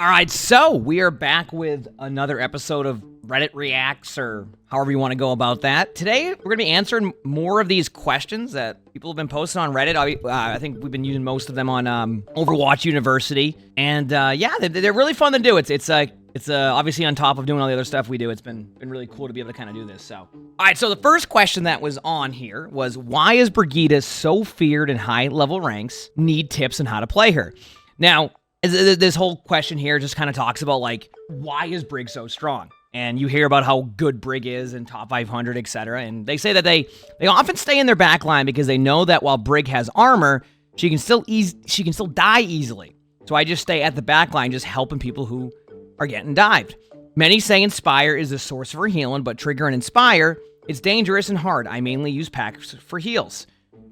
All right, so we are back with another episode of Reddit Reacts, or however you want to go about that. Today, we're going to be answering more of these questions that people have been posting on Reddit. I think we've been using most of them on Overwatch University. And yeah, they're really fun to do. It's obviously on top of doing all the other stuff we do. It's been really cool to be able to kind of do this. So, all right, so the first question that was on here was, why is Brigida so feared in high-level ranks? Need tips on how to play her. Now, this whole question here just kind of talks about, like, why is Brig so strong? And you hear about how good Brig is in top 500, etc. And they say that they often stay in their back line because they know that while Brig has armor, she can still die easily. So I just stay at the back line, just helping people who are getting dived. Many say Inspire is the source for healing, but Trigger and Inspire, it's dangerous and hard. I mainly use packs for heals.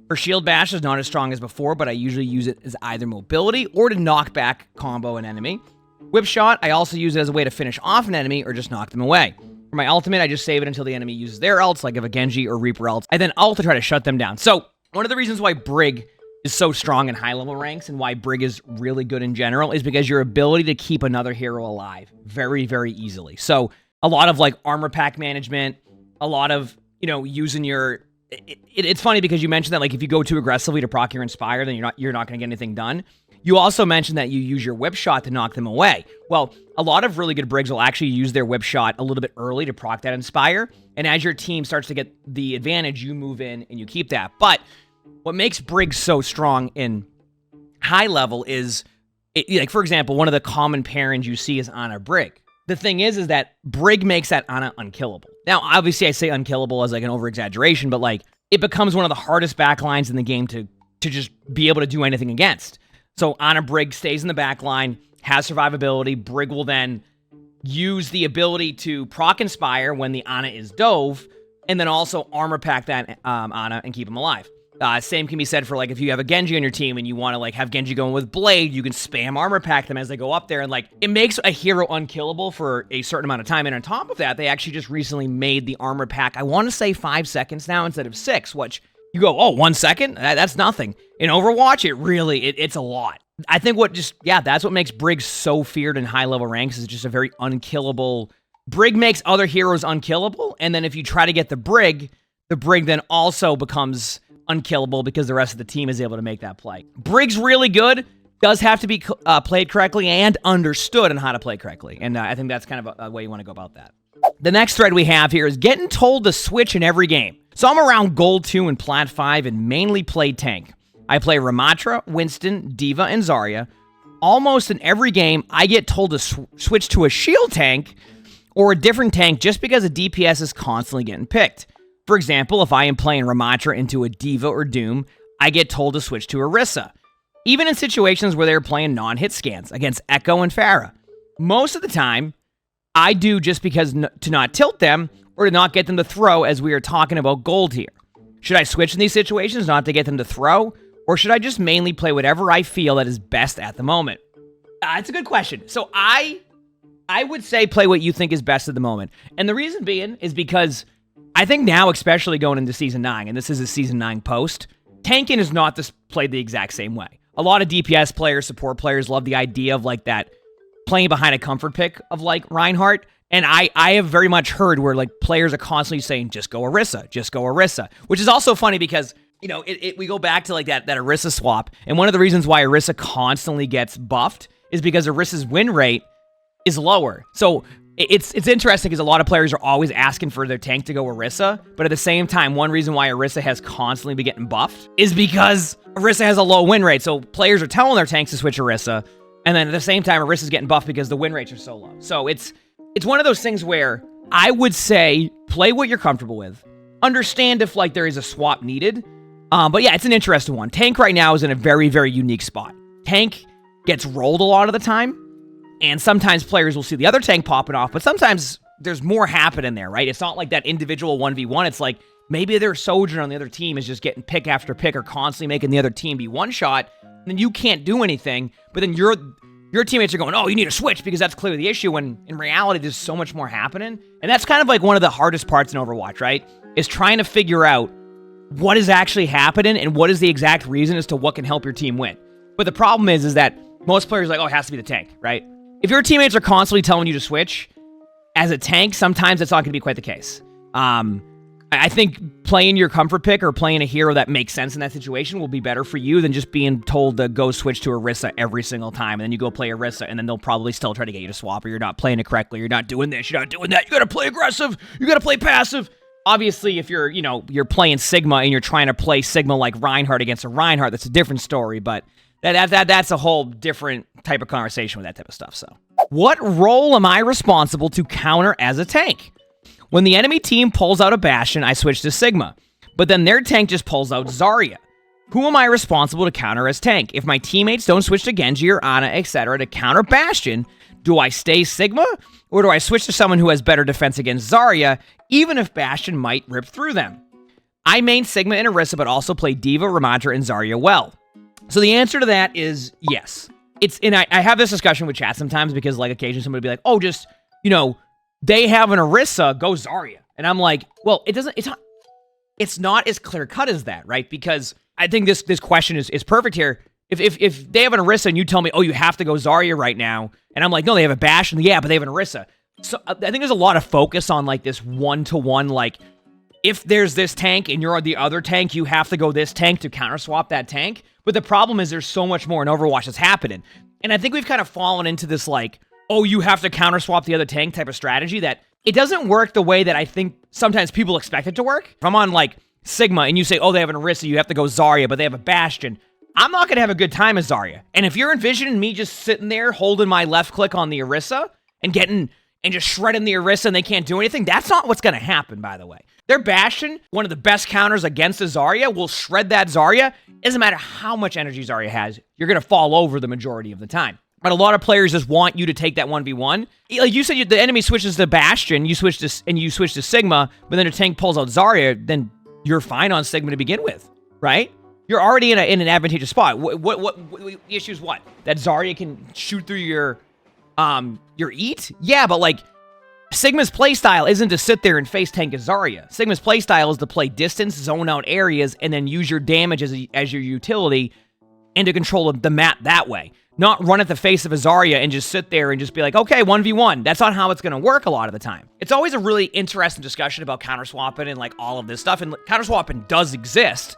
Her Shield Bash is not as strong as before, but I usually use it as either mobility or to knock back combo an enemy. Whip Shot, I also use it as a way to finish off an enemy or just knock them away. For my ultimate, I just save it until the enemy uses their ults, like if a Genji or Reaper ults. I then ult to try to shut them down. So, one of the reasons why Brig is so strong in high-level ranks and why Brig is really good in general is because your ability to keep another hero alive very, very easily. So, a lot of, like, armor pack management, a lot of, using your... It's funny because you mentioned that, like, if you go too aggressively to proc your Inspire, then you're not going to get anything done. You also mentioned that you use your Whip Shot to knock them away. Well, a lot of really good Brigs will actually use their Whip Shot a little bit early to proc that Inspire, and as your team starts to get the advantage, you move in and you keep that. But what makes Brig so strong in high level is, like, for example, one of the common pairings you see is Ana Brig. The thing is that Brig makes that Ana unkillable. Now, obviously, I say unkillable as like an over-exaggeration, but like it becomes one of the hardest backlines in the game to just be able to do anything against. So Ana Brig stays in the backline, has survivability. Brig will then use the ability to proc Inspire when the Ana is dove, and then also armor pack that Ana and keep him alive. Same can be said for, like, if you have a Genji on your team and you want to, like, have Genji going with Blade, you can spam armor pack them as they go up there, and, like, it makes a hero unkillable for a certain amount of time. And on top of that, they actually just recently made the armor pack, I want to say 5 seconds now instead of 6, which you go, oh, 1 second? That's nothing. In Overwatch, it's a lot. I think that's what makes Brig so feared in high-level ranks is just a very unkillable... Brig makes other heroes unkillable, and then if you try to get the Brig then also becomes unkillable because the rest of the team is able to make that play. Brig's really good, does have to be played correctly and understood on how to play correctly, and I think that's kind of a way you want to go about that. The next thread we have here is getting told to switch in every game. So I'm around Gold 2 and Plat 5 and mainly play tank. I play Ramatra, Winston, Diva, and Zarya. Almost in every game, I get told to switch to a shield tank or a different tank just because a DPS is constantly getting picked. For example, if I am playing Ramatra into a Diva or Doom, I get told to switch to Orisa. Even in situations where they're playing non-hit scans against Echo and Pharah. Most of the time, I do just because to not tilt them or to not get them to throw, as we are talking about gold here. Should I switch in these situations not to get them to throw? Or should I just mainly play whatever I feel that is best at the moment? It's a good question. So I would say play what you think is best at the moment. And the reason being is because I think now, especially going into Season 9, and this is a Season 9 post, tanking is not played the exact same way. A lot of DPS players, support players love the idea of, like, that playing behind a comfort pick of, like, Reinhardt. And I have very much heard where, like, players are constantly saying, just go Orisa, which is also funny because... we go back to, like, that Orisa swap, and one of the reasons why Orisa constantly gets buffed is because Orisa's win rate is lower. So it's interesting because a lot of players are always asking for their tank to go Orisa, but at the same time, one reason why Orisa has constantly been getting buffed is because Orisa has a low win rate. So players are telling their tanks to switch Orisa, and then at the same time, Orisa's getting buffed because the win rates are so low. So it's one of those things where I would say play what you're comfortable with. Understand if, like, there is a swap needed. But yeah, it's an interesting one. Tank right now is in a very, very unique spot. Tank gets rolled a lot of the time, and sometimes players will see the other tank popping off, but sometimes there's more happening there, right? It's not like that individual 1v1. It's like maybe their Sojourner on the other team is just getting pick after pick or constantly making the other team be one-shot, and then you can't do anything, but then your teammates are going, oh, you need to switch because that's clearly the issue, when in reality, there's so much more happening. And that's kind of like one of the hardest parts in Overwatch, right? Is trying to figure out what is actually happening and what is the exact reason as to what can help your team win. But the problem is that most players are like, oh, it has to be the tank, right? if your teammates are constantly telling you to switch, as a tank, sometimes it's not going to be quite the case. I think playing your comfort pick or playing a hero that makes sense in that situation will be better for you than just being told to go switch to Orisa every single time, and then you go play Orisa, and then they'll probably still try to get you to swap, or you're not playing it correctly, you're not doing this, you're not doing that, you gotta play aggressive, you gotta play passive. Obviously, if you're, you're playing Sigma and you're trying to play Sigma like Reinhardt against a Reinhardt, that's a different story, but that's a whole different type of conversation with that type of stuff, so. What role am I responsible to counter as a tank? When the enemy team pulls out a Bastion, I switch to Sigma, but then their tank just pulls out Zarya. Who am I responsible to counter as tank? If my teammates don't switch to Genji or Ana, etc. to counter Bastion, do I stay Sigma, or do I switch to someone who has better defense against Zarya, even if Bastion might rip through them? I main Sigma and Orisa, but also play Diva, Ramattra, and Zarya well. So the answer to that is yes. I have this discussion with chat sometimes because, like, occasionally somebody will be like, oh, just, they have an Orisa, go Zarya. And I'm like, well, it's not as clear cut as that, right? Because I think this question is perfect here. If they have an Orisa and you tell me, oh, you have to go Zarya right now, and I'm like, no, they have a Bastion, yeah, but they have an Orisa. So I think there's a lot of focus on like this one-to-one, like, if there's this tank and you're the other tank, you have to go this tank to counter swap that tank. But the problem is there's so much more in Overwatch that's happening. And I think we've kind of fallen into this like, oh, you have to counter swap the other tank type of strategy that it doesn't work the way that I think sometimes people expect it to work. If I'm on like Sigma and you say, oh, they have an Orisa, you have to go Zarya, but they have a Bastion, I'm not going to have a good time as Zarya. And if you're envisioning me just sitting there holding my left click on the Orisa and just shredding the Orisa and they can't do anything, that's not what's going to happen, by the way. Their Bastion, one of the best counters against a Zarya, will shred that Zarya. It doesn't matter how much energy Zarya has, you're going to fall over the majority of the time. But a lot of players just want you to take that 1v1. Like you said, the enemy switches to Bastion, you switch to Sigma, but then a tank pulls out Zarya, then you're fine on Sigma to begin with, right? You're already in an advantageous spot. What the issue is what? That Zarya can shoot through your EAT? Yeah, but like, Sigma's playstyle isn't to sit there and face tank a Zarya. Sigma's playstyle is to play distance, zone out areas, and then use your damage as your utility and to control the map that way. Not run at the face of a Zarya and just sit there and just be like, okay, 1v1. That's not how it's going to work a lot of the time. It's always a really interesting discussion about counter-swapping and like all of this stuff, and counter-swapping does exist,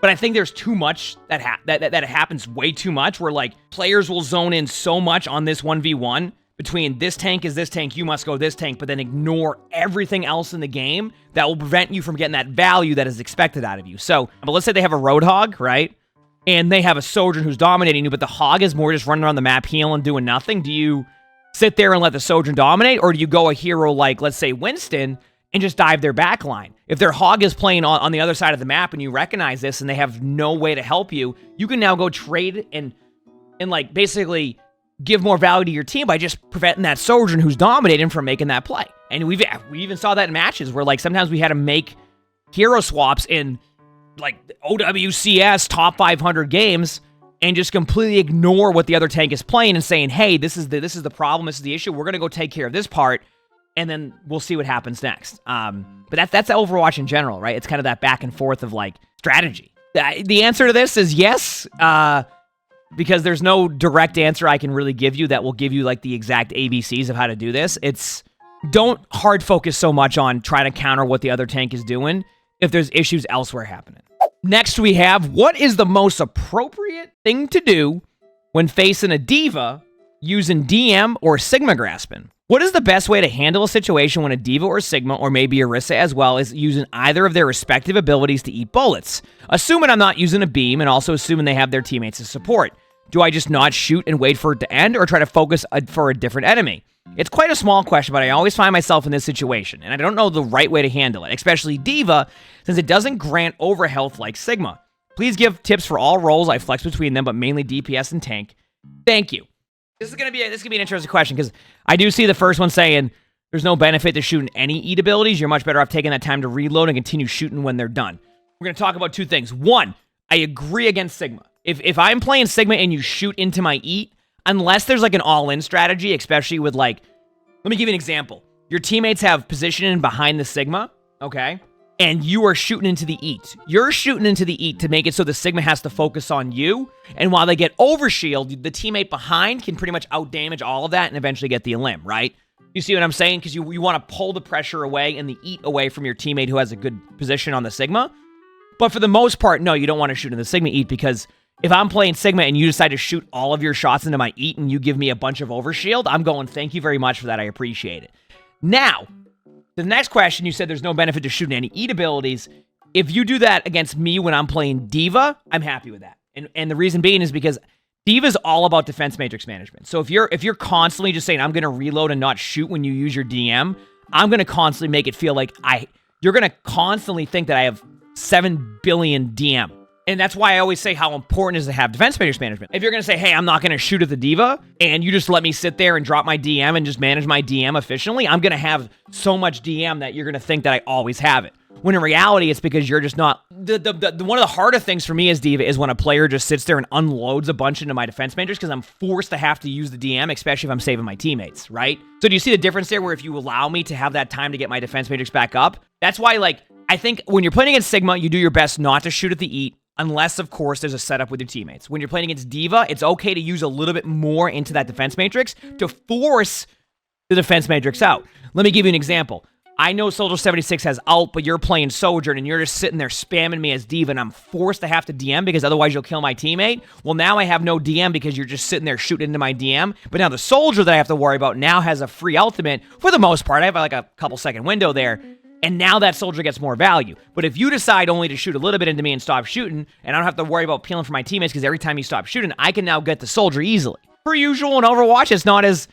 but I think there's too much that happens way too much where like players will zone in so much on this 1v1 between this tank is this tank, you must go this tank, but then ignore everything else in the game that will prevent you from getting that value that is expected out of you. So, but let's say they have a Roadhog, right? And they have a Sojourn who's dominating you, but the Hog is more just running around the map healing, doing nothing. Do you sit there and let the Sojourn dominate, or do you go a hero like, let's say, Winston, and just dive their back line? If their Hog is playing on the other side of the map and you recognize this and they have no way to help you, you can now go trade and like basically give more value to your team by just preventing that Sojourn who's dominating from making that play. And we even saw that in matches where like sometimes we had to make hero swaps in like OWCS top 500 games and just completely ignore what the other tank is playing and saying, hey, this is the problem, this is the issue, we're going to go take care of this part, and then we'll see what happens next. But that's Overwatch in general, right? It's kind of that back and forth of like strategy. The answer to this is yes, because there's no direct answer I can really give you that will give you like the exact ABCs of how to do this. It's don't hard focus so much on trying to counter what the other tank is doing if there's issues elsewhere happening. Next we have, what is the most appropriate thing to do when facing a Diva using DM or Sigma grasping? What is the best way to handle a situation when a Diva or Sigma, or maybe Orisa as well, is using either of their respective abilities to eat bullets? Assuming I'm not using a beam, and also assuming they have their teammates to support. Do I just not shoot and wait for it to end, or try to focus for a different enemy? It's quite a small question, but I always find myself in this situation, and I don't know the right way to handle it, especially Diva, since it doesn't grant overhealth like Sigma. Please give tips for all roles. I flex between them, but mainly DPS and tank. Thank you. This is gonna be an interesting question, because I do see the first one saying there's no benefit to shooting any eat abilities. You're much better off taking that time to reload and continue shooting when they're done. We're gonna talk about two things. One, I agree against Sigma. If I'm playing Sigma and you shoot into my eat, unless there's like an all-in strategy, especially with like, let me give you an example. Your teammates have positioning behind the Sigma, okay? and you are shooting into the eat. You're shooting into the eat to make it so the Sigma has to focus on you, and while they get overshield, the teammate behind can pretty much outdamage all of that and eventually get the elim, right? You see what I'm saying? Because you want to pull the pressure away and the eat away from your teammate who has a good position on the Sigma. But for the most part, no, you don't want to shoot in the Sigma eat, because if I'm playing Sigma and you decide to shoot all of your shots into my eat and you give me a bunch of overshield, I'm going, thank you very much for that. I appreciate it. Now, the next question, you said there's no benefit to shooting any eat abilities. If you do that against me when I'm playing Diva, I'm happy with that. And the reason being is because Diva's all about defense matrix management. So if you're constantly just saying, I'm going to reload and not shoot when you use your DM, I'm going to constantly make it feel like you're going to constantly think that I have 7 billion DM. And that's why I always say how important it is to have defense matrix management. If you're going to say, hey, I'm not going to shoot at the Diva, and you just let me sit there and drop my DM and just manage my DM efficiently, I'm going to have so much DM that you're going to think that I always have it. When in reality, it's because you're just not... One of the harder things for me as Diva is when a player just sits there and unloads a bunch into my defense matrix, because I'm forced to have to use the DM, especially if I'm saving my teammates, right? So do you see the difference there, where if you allow me to have that time to get my defense matrix back up? That's why, I think when you're playing against Sigma, you do your best not to shoot at the eat, unless, of course, there's a setup with your teammates. When you're playing against Diva, it's okay to use a little bit more into that defense matrix to force the defense matrix out. Let me give you an example. I know Soldier 76 has ult, but you're playing Sojourn, and you're just sitting there spamming me as Diva, and I'm forced to have to DM because otherwise you'll kill my teammate. Well, now I have no DM because you're just sitting there shooting into my DM. But now the Soldier that I have to worry about now has a free ultimate. For the most part, I have a couple second window there. And now that Soldier gets more value. But if you decide only to shoot a little bit into me and stop shooting, and I don't have to worry about peeling for my teammates because every time you stop shooting, I can now get the Soldier easily. Per usual in Overwatch, it's not as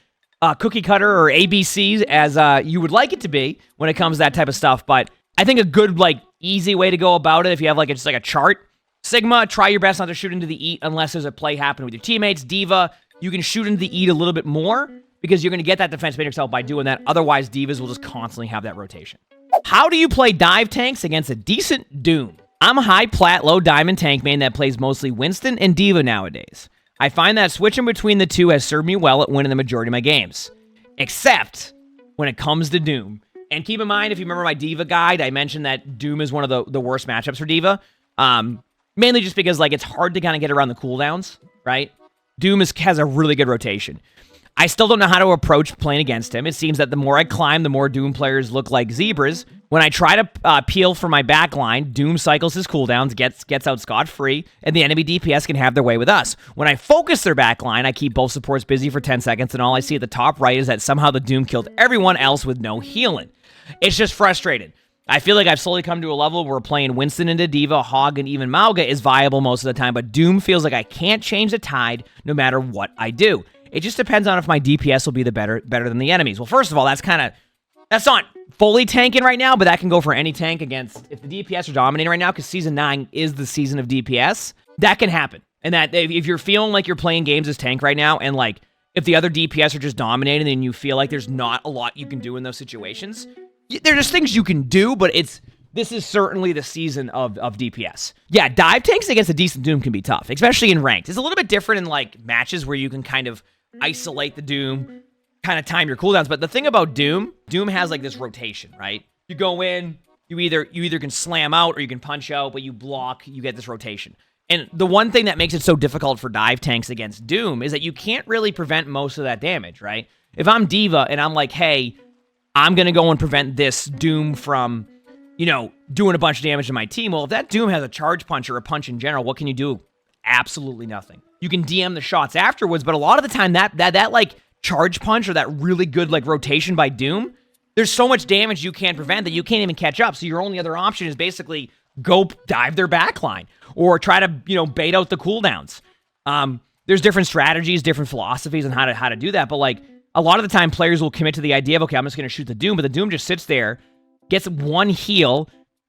cookie cutter or ABC as you would like it to be when it comes to that type of stuff. But I think a good, easy way to go about it, if you have just a chart, Sigma, try your best not to shoot into the eat unless there's a play happening with your teammates. Diva, you can shoot into the eat a little bit more because you're going to get that defense matrix out by doing that. Otherwise, Divas will just constantly have that rotation. How do you play dive tanks against a decent Doom? I'm a high plat, low diamond tank main that plays mostly Winston and Diva nowadays. I find that switching between the two has served me well at winning the majority of my games. Except when it comes to Doom. And keep in mind, if you remember my Diva guide, I mentioned that Doom is one of the worst matchups for Diva. Mainly just because it's hard to kind of get around the cooldowns, right? Doom has a really good rotation. I still don't know how to approach playing against him. It seems that the more I climb, the more Doom players look like zebras. When I try to peel for my backline, Doom cycles his cooldowns, gets out scot-free, and the enemy DPS can have their way with us. When I focus their backline, I keep both supports busy for 10 seconds, and all I see at the top right is that somehow the Doom killed everyone else with no healing. It's just frustrating. I feel like I've slowly come to a level where playing Winston into Diva, Hog, and even Mauga is viable most of the time, but Doom feels like I can't change the tide no matter what I do. It just depends on if my DPS will be the better than the enemies. Well, first of all, that's not fully tanking right now, but that can go for any tank against, if the DPS are dominating right now, because Season 9 is the season of DPS, that can happen. And that if you're feeling like you're playing games as tank right now, and if the other DPS are just dominating and you feel like there's not a lot you can do in those situations, there are just things you can do, but this is certainly the season of DPS. Yeah, dive tanks against a decent Doom can be tough, especially in ranked. It's a little bit different in matches where you can kind of isolate the Doom, kind of time your cooldowns. But the thing about Doom has this rotation, right? You go in, you either can slam out or you can punch out, but you block, you get this rotation. And the one thing that makes it so difficult for dive tanks against Doom is that you can't really prevent most of that damage, right? If I'm Diva and I'm like, hey, I'm going to go and prevent this Doom from, doing a bunch of damage to my team. Well, if that Doom has a charge punch or a punch in general, what can you do? Absolutely nothing. You can DM the shots afterwards, but a lot of the time that charge punch or that really good rotation by Doom, there's so much damage you can't prevent that you can't even catch up. So your only other option is basically go dive their backline or try to, bait out the cooldowns. There's different strategies, different philosophies on how to do that, but a lot of the time players will commit to the idea of, okay, I'm just going to shoot the Doom, but the Doom just sits there, gets one heal,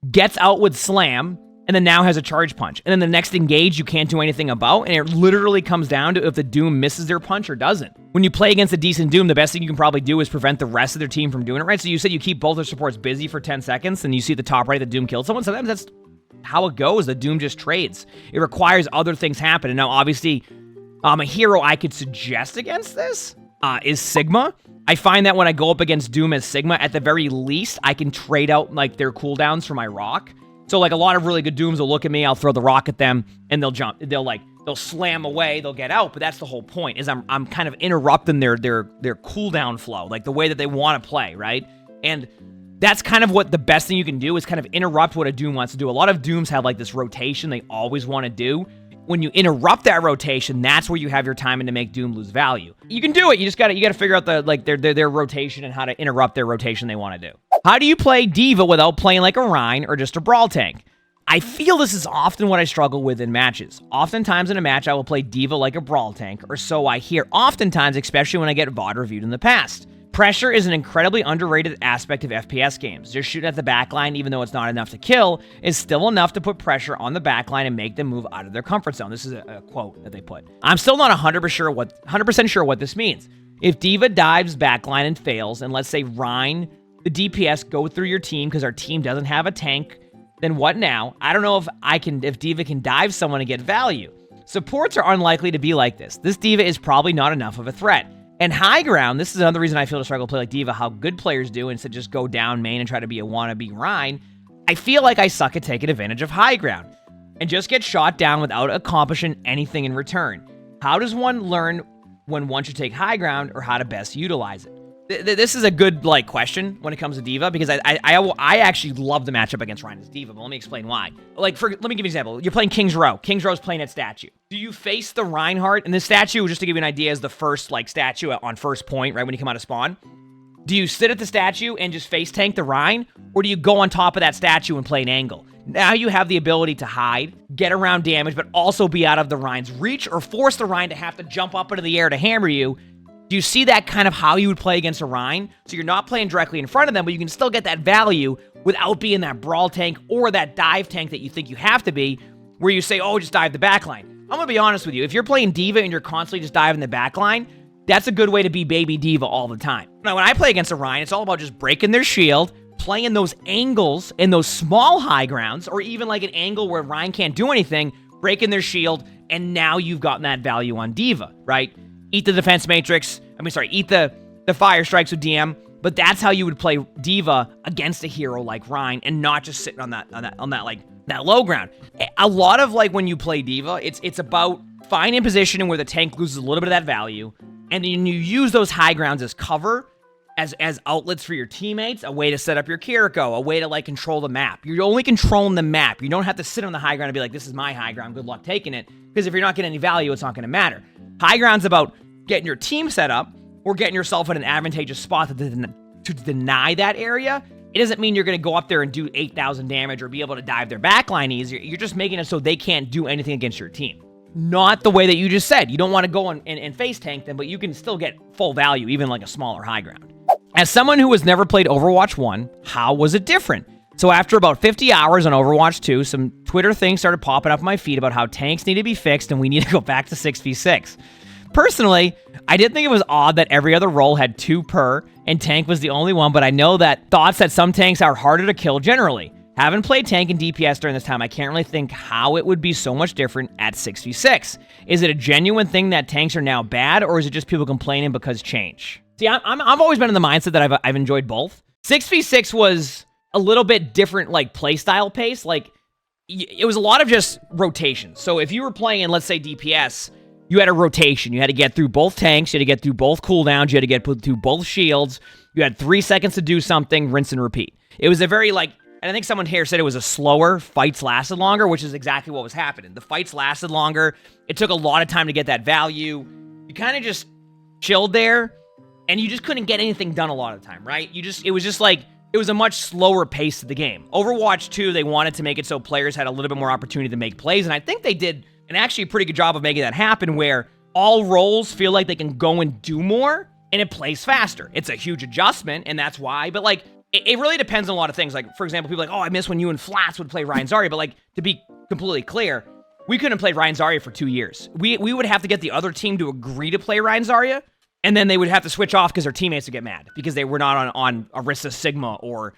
gets out with slam, and then now has a charge punch. And then the next engage you can't do anything about, and it literally comes down to if the Doom misses their punch or doesn't. When you play against a decent Doom, the best thing you can probably do is prevent the rest of their team from doing it right. So you said you keep both their supports busy for 10 seconds, and you see the top right, the Doom killed someone. Sometimes that's how it goes. The Doom just trades. It requires other things happen. And now, obviously, a hero I could suggest against this is Sigma. I find that when I go up against Doom as Sigma, at the very least, I can trade out like their cooldowns for my rock. So like a lot of really good Dooms will look at me, I'll throw the rock at them, and they'll jump. They'll slam away, they'll get out, but that's the whole point, is I'm kind of interrupting their cooldown flow, like the way that they want to play, right? And that's kind of what the best thing you can do is kind of interrupt what a Doom wants to do. A lot of Dooms have like this rotation they always want to do. When you interrupt that rotation, that's where you have your time in to make Doom lose value. You can do it. You just gotta figure out their rotation and how to interrupt their rotation they want to do. How do you play Diva without playing like a Rein or just a brawl tank? I feel this is often what I struggle with in matches. Oftentimes in a match, I will play Diva like a brawl tank, or so I hear. Oftentimes, especially when I get VOD reviewed in the past. Pressure is an incredibly underrated aspect of FPS games. Just shooting at the backline, even though it's not enough to kill, is still enough to put pressure on the backline and make them move out of their comfort zone. This is a quote that they put. I'm still not 100% sure what this means. If Diva dives backline and fails, and let's say Rein, the DPS, go through your team because our team doesn't have a tank, then what now? I don't know if Diva can dive someone and get value. Supports are unlikely to be like this. This Diva is probably not enough of a threat. And high ground, this is another reason I feel to struggle to play like Diva, how good players do instead of just go down main and try to be a wannabe Rein. I feel like I suck at taking advantage of high ground and just get shot down without accomplishing anything in return. How does one learn when one should take high ground or how to best utilize it? This is a good question when it comes to Diva, because I actually love the matchup against Rein as Diva, but let me explain why. Let me give you an example. You're playing King's Row. King's Row's playing at statue. Do you face the Reinhardt? And the statue, just to give you an idea, is the first statue on first point, right when you come out of spawn. Do you sit at the statue and just face tank the Rein, or do you go on top of that statue and play an angle? Now you have the ability to hide, get around damage, but also be out of the Rein's reach, or force the Rein to have to jump up into the air to hammer you. Do you see that kind of how you would play against a Rein? So you're not playing directly in front of them, but you can still get that value without being that brawl tank or that dive tank that you think you have to be, where you say, oh, just dive the backline. I'm going to be honest with you. If you're playing Diva and you're constantly just diving the backline, that's a good way to be baby Diva all the time. Now, when I play against a Rein, it's all about just breaking their shield, playing those angles and those small high grounds, or even like an angle where Rein can't do anything, breaking their shield, and now you've gotten that value on Diva, right? Eat the defense matrix. Eat the fire strikes with DM. But that's how you would play Diva against a hero like Rein, and not just sitting on that low ground. A lot of when you play Diva, it's about finding positioning where the tank loses a little bit of that value, and then you use those high grounds as cover, as outlets for your teammates, a way to set up your Kiriko, a way to control the map. You're only controlling the map. You don't have to sit on the high ground and be like, this is my high ground, good luck taking it. Because if you're not getting any value, it's not going to matter. High ground's about getting your team set up, or getting yourself in an advantageous spot to deny that area. It doesn't mean you're going to go up there and do 8,000 damage or be able to dive their backline easier. You're just making it so they can't do anything against your team. Not the way that you just said. You don't want to go and face tank them, but you can still get full value, even like a smaller high ground. As someone who has never played Overwatch 1, how was it different? So after about 50 hours on Overwatch 2, some Twitter things started popping up on my feed about how tanks need to be fixed and we need to go back to 6v6. Personally, I did think it was odd that every other role had 2 per, and tank was the only one, but I know that thoughts that some tanks are harder to kill generally. Haven't played tank and DPS during this time, I can't really think how it would be so much different at 6v6. Is it a genuine thing that tanks are now bad, or is it just people complaining because change? See, I've always been in the mindset that I've enjoyed both. 6v6 was a little bit different, playstyle pace. It was a lot of just rotation. So if you were playing, let's say, DPS, you had a rotation. You had to get through both tanks. You had to get through both cooldowns. You had to get through both shields. You had 3 seconds to do something, rinse and repeat. It was a very, and I think someone here said it was a slower, fights lasted longer, which is exactly what was happening. The fights lasted longer. It took a lot of time to get that value. You kind of just chilled there, and you just couldn't get anything done a lot of the time, right? It was a much slower pace to the game. Overwatch 2, they wanted to make it so players had a little bit more opportunity to make plays, and I think they did and actually a pretty good job of making that happen, where all roles feel like they can go and do more, and it plays faster. It's a huge adjustment, and that's why, but it really depends on a lot of things. For example, people are like, oh, I miss when you and Flats would play Ryan Zarya, but to be completely clear, we couldn't play Ryan Zarya for 2 years. We would have to get the other team to agree to play Ryan Zarya, and then they would have to switch off because their teammates would get mad because they were not on Orisa Sigma or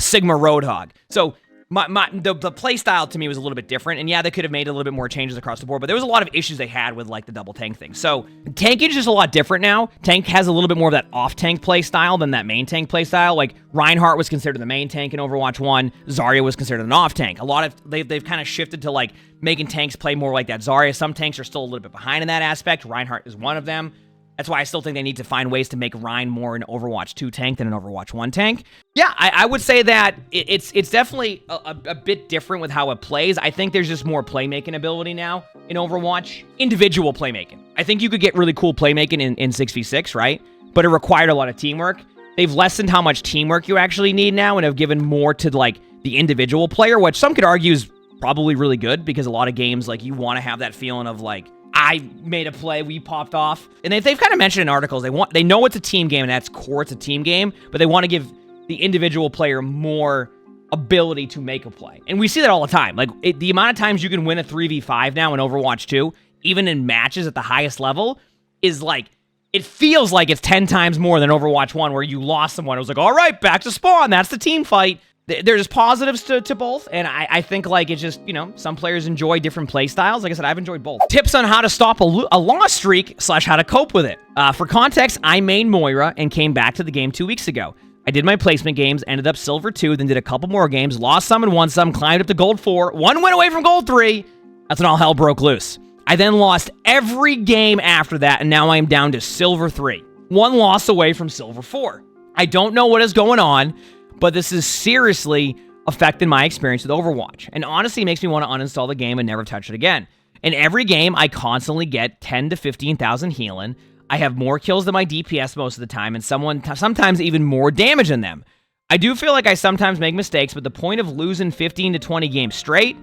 Sigma Roadhog. So The play style to me was a little bit different, and yeah, they could have made a little bit more changes across the board, but there was a lot of issues they had with like the double tank thing. So tanking is just a lot different now. Tank has a little bit more of that off-tank play style than that main tank play style. Like Reinhardt was considered the main tank in Overwatch 1. Zarya was considered an off-tank. A lot of they've kind of shifted to like making tanks play more like that Zarya. Some tanks are still a little bit behind in that aspect. Reinhardt is one of them. That's why I still think they need to find ways to make Rein more an Overwatch 2 tank than an Overwatch 1 tank. Yeah, I would say that it's definitely a bit different with how it plays. I think there's just more playmaking ability now in Overwatch. Individual playmaking. I think you could get really cool playmaking in 6v6, right? But it required a lot of teamwork. They've lessened how much teamwork you actually need now and have given more to like the individual player, which some could argue is probably really good because a lot of games, like, you want to have that feeling of like, I made a play, we popped off. And they've kind of mentioned in articles, they know it's a team game, and that's core, it's a team game, but they want to give the individual player more ability to make a play. And we see that all the time. Like, the amount of times you can win a 3v5 now in Overwatch 2, even in matches at the highest level, is like, it feels like it's 10 times more than Overwatch 1, where you lost someone. It was like, all right, back to spawn, that's the team fight. There's positives to both, and I think, like, it's just, you know, some players enjoy different play styles. Like I said, I've enjoyed both. Tips on how to stop a loss streak / how to cope with it. For context, I mained Moira and came back to the game 2 weeks ago. I did my placement games, ended up Silver 2, then did a couple more games, lost some and won some, climbed up to Gold 4, one win away from Gold 3. That's when all hell broke loose. I then lost every game after that, and now I am down to Silver 3. One loss away from Silver 4. I don't know what is going on, but this is seriously affecting my experience with Overwatch, and honestly makes me want to uninstall the game and never touch it again. In every game, I constantly get 10 to 15,000 healing. I have more kills than my DPS most of the time, and sometimes even more damage than them. I do feel like I sometimes make mistakes, but the point of losing 15 to 20 games straight?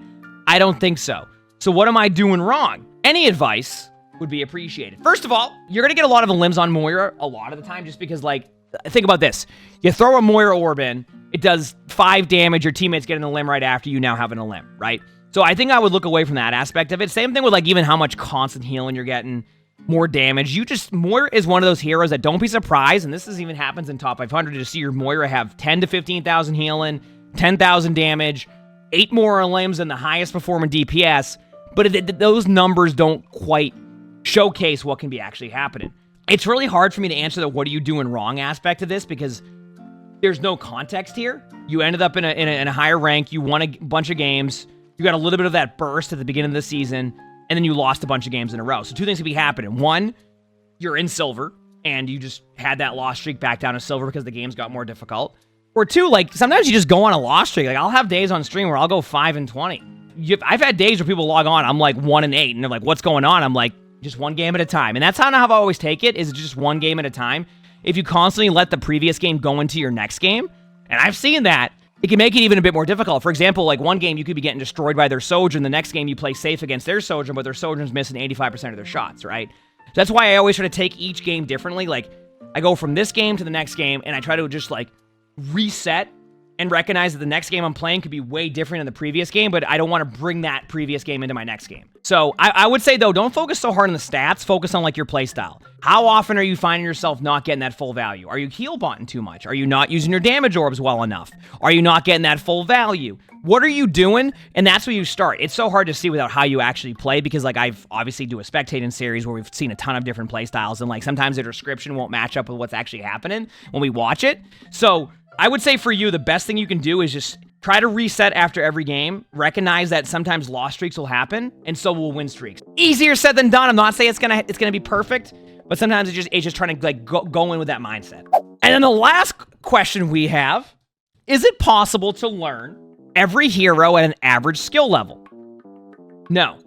I don't think so. So what am I doing wrong? Any advice would be appreciated. First of all, you're going to get a lot of the limbs on Moira a lot of the time, just because, like, think about this. You throw a Moira orb in, it does 5 damage, your teammates get in the limb right after, you now have a limb, right? So I think I would look away from that aspect of it. Same thing with, like, even how much constant healing you're getting, more damage. Moira is one of those heroes that don't be surprised, and this even happens in top 500, to see your Moira have 10 to 15,000 healing, 10,000 damage, 8 more limbs than the highest performing DPS, but those numbers don't quite showcase what can be actually happening. It's really hard for me to answer the what are you doing wrong aspect of this, because there's no context here. You ended up in a higher rank, you won a bunch of games, you got a little bit of that burst at the beginning of the season, and then you lost a bunch of games in a row. So 2 things could be happening. 1, you're in silver, and you just had that loss streak back down to silver because the games got more difficult. Or 2, like, sometimes you just go on a loss streak. Like, I'll have days on stream where I'll go 5-20. I've had days where people log on, I'm like 1-8, and they're like, what's going on? I'm like, just one game at a time. And that's how I always take it, is just one game at a time. If you constantly let the previous game go into your next game, and I've seen that, it can make it even a bit more difficult. For example, like, one game you could be getting destroyed by their Sojourn, the next game you play safe against their Sojourn, but their Sojourn's missing 85% of their shots, right? So that's why I always try to take each game differently. Like, I go from this game to the next game, and I try to just, like, reset and recognize that the next game I'm playing could be way different than the previous game, but I don't want to bring that previous game into my next game. So I would say, though, don't focus so hard on the stats. Focus on, like, your play style. How often are you finding yourself not getting that full value? Are you heal botting too much? Are you not using your damage orbs well enough? Are you not getting that full value? What are you doing? And that's where you start. It's so hard to see without how you actually play, because, like, I've obviously do a spectating series where we've seen a ton of different play styles, and, like, sometimes the description won't match up with what's actually happening when we watch it. So I would say for you, the best thing you can do is just try to reset after every game. Recognize that sometimes loss streaks will happen, and so will win streaks. Easier said than done. I'm not saying it's gonna be perfect, but sometimes it's just trying to, like, go in with that mindset. And then the last question we have: is it possible to learn every hero at an average skill level? No.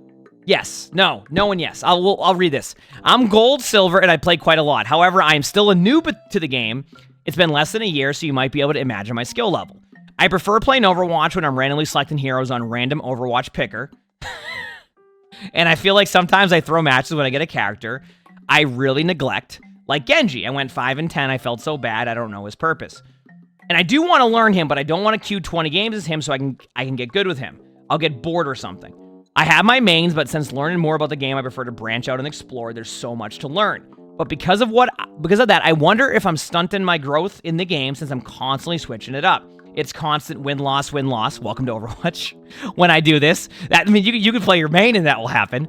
Yes. No. No and yes. I'll read this. I'm gold, silver, and I play quite a lot. However, I am still a noob to the game. It's been less than a year, so you might be able to imagine my skill level. I prefer playing Overwatch when I'm randomly selecting heroes on random Overwatch picker. And I feel like sometimes I throw matches when I get a character I really neglect. Like Genji, I went 5-10, I felt so bad, I don't know his purpose. And I do want to learn him, but I don't want to queue 20 games as him so I can get good with him. I'll get bored or something. I have my mains, but since learning more about the game, I prefer to branch out and explore. There's so much to learn. But because of that, I wonder if I'm stunting my growth in the game since I'm constantly switching it up. It's constant win-loss, win-loss. Welcome to Overwatch. When I do this, you can play your main and that will happen.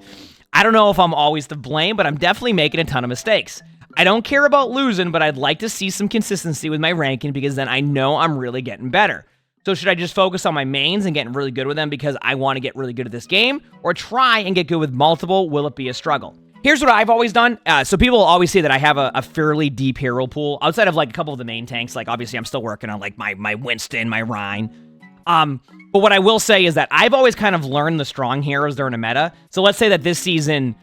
I don't know if I'm always to blame, but I'm definitely making a ton of mistakes. I don't care about losing, but I'd like to see some consistency with my ranking because then I know I'm really getting better. So should I just focus on my mains and getting really good with them because I want to get really good at this game, or try and get good with multiple? Will it be a struggle? Here's what I've always done. So people always say that I have a fairly deep hero pool outside of like a couple of the main tanks. Like obviously I'm still working on like my Winston, my Rhine. But what I will say is that I've always kind of learned the strong heroes during a meta. So let's say that this season,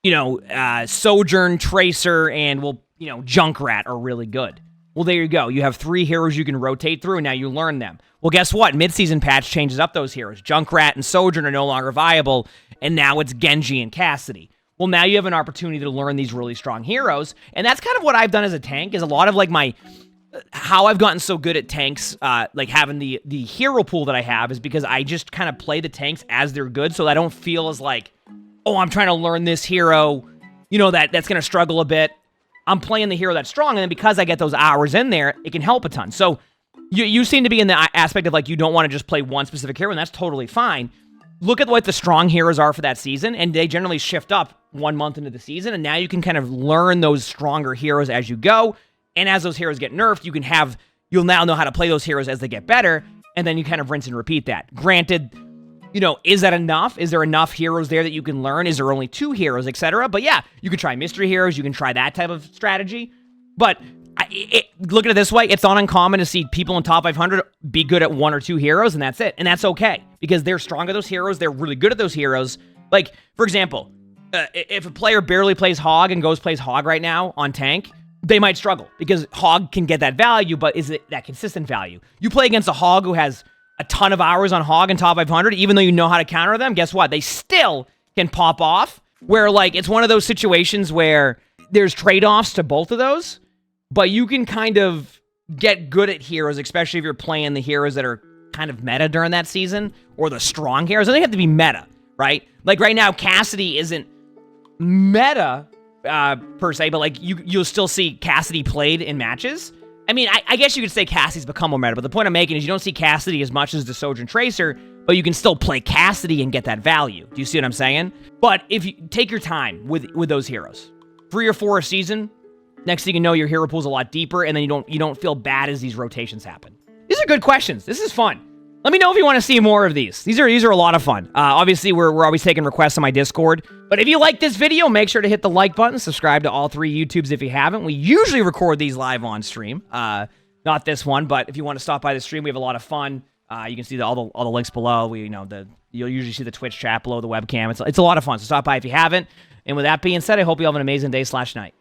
Sojourn, Tracer, and Junkrat are really good. Well, there you go. You have 3 heroes you can rotate through, and now you learn them. Well, guess what? Mid-season patch changes up those heroes. Junkrat and Sojourn are no longer viable, and now it's Genji and Cassidy. Well, now you have an opportunity to learn these really strong heroes, and that's kind of what I've done as a tank, is a lot of like how I've gotten so good at tanks, like having the hero pool that I have, is because I just kind of play the tanks as they're good, so I don't feel as like, oh, I'm trying to learn this hero, that's going to struggle a bit. I'm playing the hero that's strong, and then because I get those hours in there, it can help a ton. So you seem to be in the aspect of like you don't want to just play one specific hero, and that's totally fine. Look at what the strong heroes are for that season, and they generally shift up 1 month into the season, and now you can kind of learn those stronger heroes as you go, and as those heroes get nerfed, you'll now know how to play those heroes as they get better, and then you kind of rinse and repeat that. Granted, is that enough? Is there enough heroes there that you can learn? Is there only 2 heroes, etc.? But yeah, you can try mystery heroes. You can try that type of strategy. But look at it this way. It's not uncommon to see people in top 500 be good at 1 or 2 heroes, and that's it. And that's okay, because they're strong at those heroes. They're really good at those heroes. Like, for example, if a player barely plays Hog and plays Hog right now on tank, they might struggle, because Hog can get that value, but is it that consistent value? You play against a Hog who has a ton of hours on Hog in top 500, even though you know how to counter them, guess what? They still can pop off, where, like, it's one of those situations where there's trade-offs to both of those, but you can kind of get good at heroes, especially if you're playing the heroes that are kind of meta during that season, or the strong heroes. They have to be meta, right? Like, right now, Cassidy isn't meta, per se, but, like, you'll still see Cassidy played in matches. I mean, I guess you could say Cassidy's become more meta, but the point I'm making is you don't see Cassidy as much as the Sojourn Tracer, but you can still play Cassidy and get that value. Do you see what I'm saying? But if you take your time with those heroes, 3 or 4 a season, next thing you know, your hero pool's a lot deeper, and then you don't feel bad as these rotations happen. These are good questions. This is fun. Let me know if you want to see more of these. These are a lot of fun. Obviously, we're always taking requests on my Discord. But if you like this video, make sure to hit the like button. Subscribe to all 3 YouTubes if you haven't. We usually record these live on stream. Not this one, but if you want to stop by the stream, we have a lot of fun. You can see all the links below. You'll usually see the Twitch chat below the webcam. It's a lot of fun. So stop by if you haven't. And with that being said, I hope you have an amazing day/night.